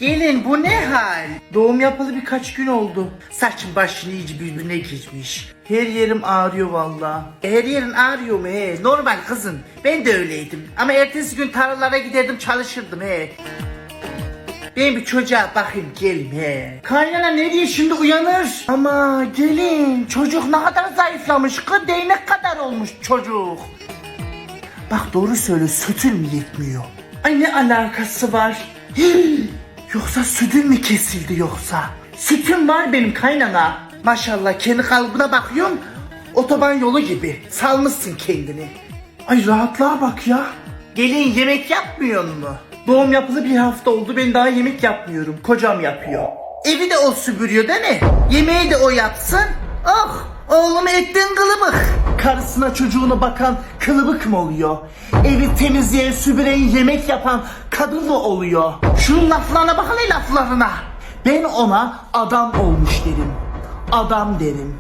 Gelin bu ne hal? Doğum yapalı birkaç gün oldu. Saçım başım iyice birbirine girmiş. Her yerim ağrıyor valla. Her yerin ağrıyor mu he? Normal kızım. Ben de öyleydim. Ama ertesi gün tarlalara giderdim çalışırdım he. Ben bir çocuğa bakayım gelin he. Kaynana ne diye şimdi uyanır? Ama gelin çocuk ne kadar zayıflamış. Kız değnek kadar olmuş çocuk. Bak doğru söyle sütün mü yetmiyor? Ay ne alakası var? Hii, yoksa sütün mü kesildi yoksa? Sütüm var benim kaynana. Maşallah kendi kalıbına bakıyorum. Otoban yolu gibi. Salmışsın kendini. Ay rahatlığa bak ya. Gelin yemek yapmıyor mu? Doğum yapılı bir hafta oldu ben daha yemek yapmıyorum. Kocam yapıyor. Evi de o süpürüyor değil mi? Yemeği de o yapsın. Oh oğlum ettin kılıbık. Karısına çocuğuna bakan kılıbık mı oluyor? Evi temizleyen süpüren yemek yapan kadın mı oluyor? Şunun laflarına bak hele laflarına. Ben ona adam olmuş derim. Adam derim.